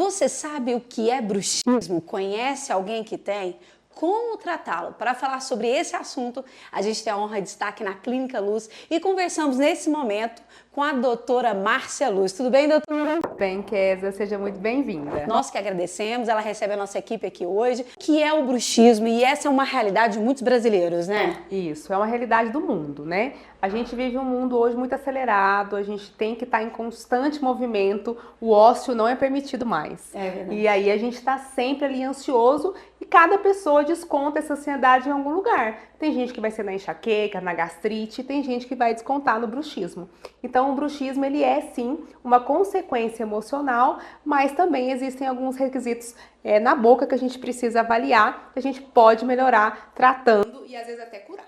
Você sabe o que é bruxismo? Conhece alguém que tem? Como tratá-lo? Para falar sobre esse assunto, a gente tem a honra de estar aqui na Clínica Luz e conversamos nesse momento com a doutora Márcia Luz. Tudo bem, doutora? Bem, Kézia, seja muito bem-vinda. Nós que agradecemos, ela recebe a nossa equipe aqui hoje, que é o bruxismo, e essa é uma realidade de muitos brasileiros, né? Isso, é uma realidade do mundo, né? A gente vive um mundo hoje muito acelerado, a gente tem que estar em constante movimento, o ócio não é permitido mais. É verdade. E aí a gente está sempre ali ansioso e cada pessoa desconta essa ansiedade em algum lugar. Tem gente que vai ser na enxaqueca, na gastrite, tem gente que vai descontar no bruxismo. Então o bruxismo ele é sim uma consequência emocional, mas também existem alguns requisitos na boca que a gente precisa avaliar, que a gente pode melhorar tratando e às vezes até curar.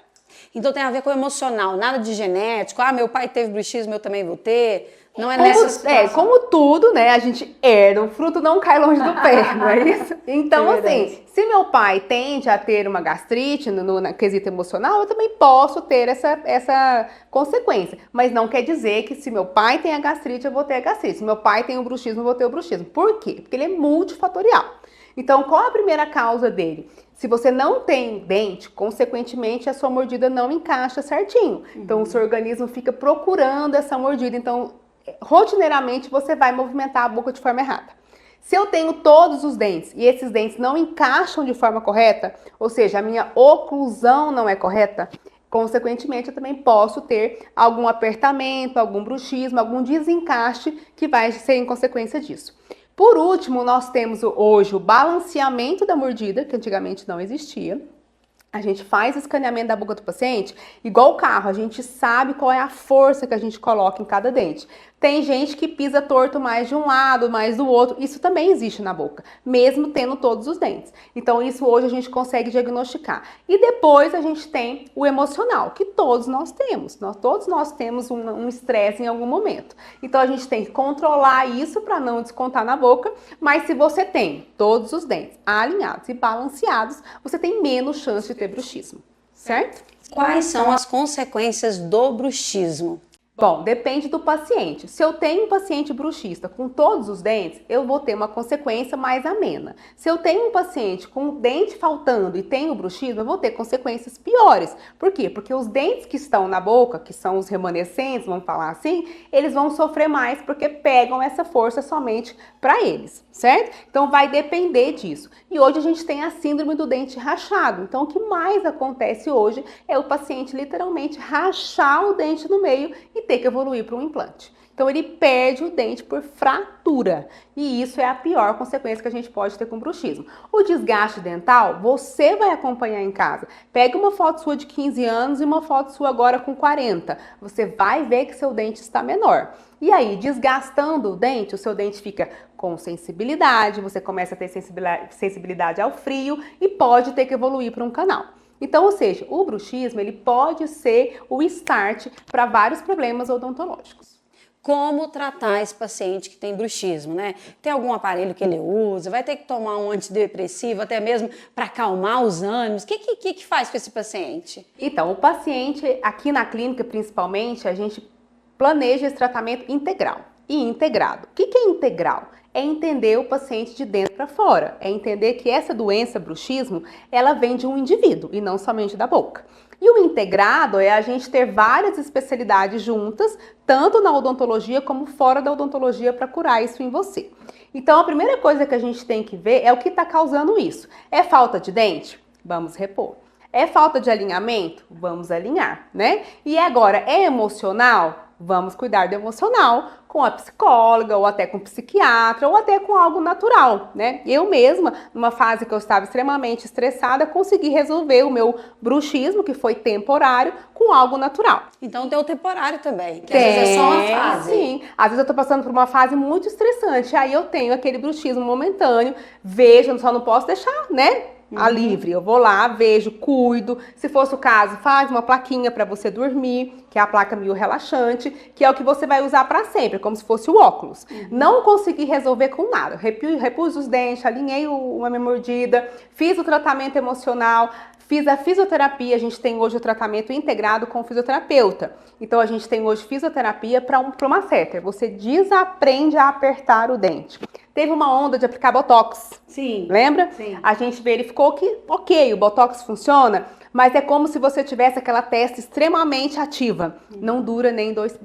Então tem a ver com o emocional, nada de genético. Ah, meu pai teve bruxismo, eu também vou ter. Não é nessa situação. Como tudo, né? A gente herda, o fruto não cai longe do pé, não é isso? Então, assim, se meu pai tende a ter uma gastrite no quesito emocional, eu também posso ter essa consequência. Mas não quer dizer que se meu pai tem a gastrite, eu vou ter a gastrite. Se meu pai tem o bruxismo, eu vou ter o bruxismo. Por quê? Porque ele é multifatorial. Então, qual a primeira causa dele? Se você não tem dente, consequentemente, a sua mordida não encaixa certinho. Então, o seu organismo fica procurando essa mordida. Então, rotineiramente, você vai movimentar a boca de forma errada. Se eu tenho todos os dentes e esses dentes não encaixam de forma correta, ou seja, a minha oclusão não é correta, consequentemente, eu também posso ter algum apertamento, algum bruxismo, algum desencaixe que vai ser em consequência disso. Por último, nós temos hoje o balanceamento da mordida, que antigamente não existia. A gente faz o escaneamento da boca do paciente, igual o carro, a gente sabe qual é a força que a gente coloca em cada dente. Tem gente que pisa torto mais de um lado, mais do outro, isso também existe na boca, mesmo tendo todos os dentes. Então isso hoje a gente consegue diagnosticar. E depois a gente tem o emocional, que todos nós temos. Todos nós temos um estresse em algum momento. Então a gente tem que controlar isso para não descontar na boca, mas se você tem todos os dentes alinhados e balanceados, você tem menos chance de ter bruxismo, certo? Quais são as consequências do bruxismo? Bom, depende do paciente. Se eu tenho um paciente bruxista com todos os dentes, eu vou ter uma consequência mais amena. Se eu tenho um paciente com o dente faltando e tenho bruxismo, eu vou ter consequências piores. Por quê? Porque os dentes que estão na boca, que são os remanescentes, vamos falar assim, eles vão sofrer mais porque pegam essa força somente para eles, certo? Então vai depender disso. E hoje a gente tem a síndrome do dente rachado. Então o que mais acontece hoje é o paciente literalmente rachar o dente no meio e ter que evoluir para um implante. Então ele perde o dente por fratura e isso é a pior consequência que a gente pode ter com bruxismo. O desgaste dental, você vai acompanhar em casa. Pega uma foto sua de 15 anos e uma foto sua agora com 40. Você vai ver que seu dente está menor. E aí, desgastando o dente, o seu dente fica com sensibilidade, você começa a ter sensibilidade ao frio e pode ter que evoluir para um canal. Então, ou seja, o bruxismo ele pode ser o start para vários problemas odontológicos. Como tratar esse paciente que tem bruxismo, né? Tem algum aparelho que ele usa? Vai ter que tomar um antidepressivo, até mesmo para acalmar os ânimos? O que faz com esse paciente? Então, o paciente, aqui na clínica principalmente, a gente planeja esse tratamento integral e integrado. O que é integral? É entender o paciente de dentro para fora, é entender que essa doença, bruxismo, ela vem de um indivíduo e não somente da boca. E o integrado é a gente ter várias especialidades juntas, tanto na odontologia como fora da odontologia para curar isso em você. Então a primeira coisa que a gente tem que ver é o que está causando isso. É falta de dente? Vamos repor. É falta de alinhamento? Vamos alinhar, né? E agora, é emocional? Vamos cuidar do emocional com a psicóloga, ou até com o psiquiatra, ou até com algo natural, né? Eu mesma, numa fase que eu estava extremamente estressada, consegui resolver o meu bruxismo, que foi temporário, com algo natural. Então tem o temporário também, que às vezes é só uma fase. Sim, às vezes eu tô passando por uma fase muito estressante, aí eu tenho aquele bruxismo momentâneo, vejo, só não posso deixar, né? A livre, eu vou lá, vejo, cuido. Se fosse o caso, faz uma plaquinha para você dormir, que é a placa miorrelaxante, que é o que você vai usar para sempre, como se fosse o óculos. Não consegui resolver com nada. Repus os dentes, alinhei uma minha mordida, fiz o tratamento emocional, fiz a fisioterapia. A gente tem hoje o tratamento integrado com o fisioterapeuta. Então a gente tem hoje fisioterapia para uma seta. Você desaprende a apertar o dente. teve uma onda de aplicar Botox. Sim. Lembra? Sim. A gente verificou que, ok, o Botox funciona, mas é como se você tivesse aquela testa extremamente ativa. Não dura nem 2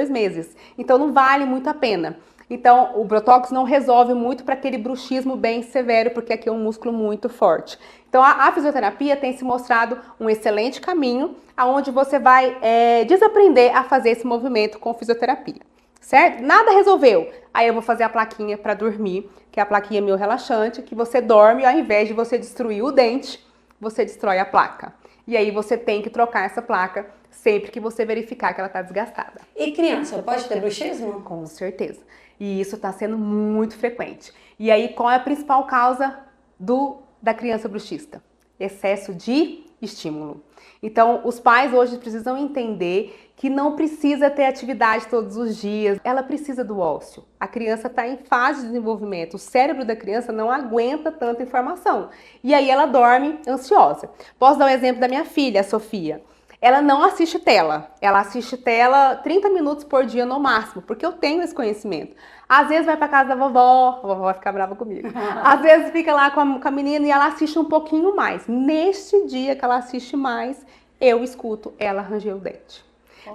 meses. Então não vale muito a pena. Então, o Botox não resolve muito para aquele bruxismo bem severo, porque aqui é um músculo muito forte. Então, a fisioterapia tem se mostrado um excelente caminho, aonde você vai desaprender a fazer esse movimento com fisioterapia, certo? Nada resolveu. Aí eu vou fazer a plaquinha para dormir, que é a plaquinha meio relaxante, que você dorme, ao invés de você destruir o dente, você destrói a placa. E aí você tem que trocar essa placa sempre que você verificar que ela está desgastada. E criança, pode ter bruxismo? Com certeza. E isso está sendo muito frequente. E aí, qual é a principal causa da criança bruxista? Excesso de estímulo. Então, os pais hoje precisam entender que não precisa ter atividade todos os dias. Ela precisa do ócio. A criança está em fase de desenvolvimento. O cérebro da criança não aguenta tanta informação. E aí ela dorme ansiosa. Posso dar um exemplo da minha filha, a Sofia. Ela não assiste tela. Ela assiste tela 30 minutos por dia no máximo, porque eu tenho esse conhecimento. Às vezes vai para casa da vovó, a vovó vai ficar brava comigo. Às vezes fica lá com a menina e ela assiste um pouquinho mais. Neste dia que ela assiste mais, eu escuto ela ranger o dente.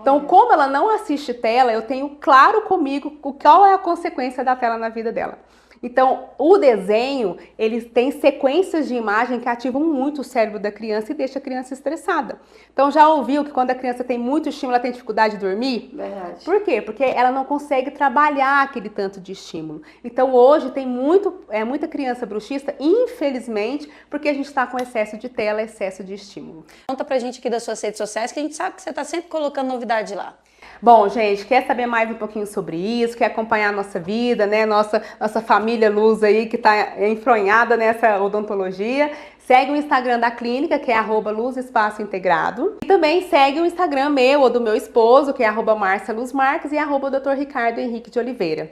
Então, como ela não assiste tela, eu tenho claro comigo qual é a consequência da tela na vida dela. Então, o desenho, ele tem sequências de imagem que ativam muito o cérebro da criança e deixa a criança estressada. Então, já ouviu que quando a criança tem muito estímulo, ela tem dificuldade de dormir? Verdade. Por quê? Porque ela não consegue trabalhar aquele tanto de estímulo. Então, hoje tem muita criança bruxista, infelizmente, porque a gente está com excesso de tela, excesso de estímulo. Conta pra gente aqui das suas redes sociais, que a gente sabe que você está sempre colocando novidade lá. Bom, gente, quer saber mais um pouquinho sobre isso, quer acompanhar a nossa vida, né? Nossa família Luz aí que está enfronhada nessa odontologia. Segue o Instagram da clínica, que é @luzespaçointegrado. E também segue o Instagram meu ou do meu esposo, que é @marcialuzmarques e @Dr. Ricardo Henrique de Oliveira.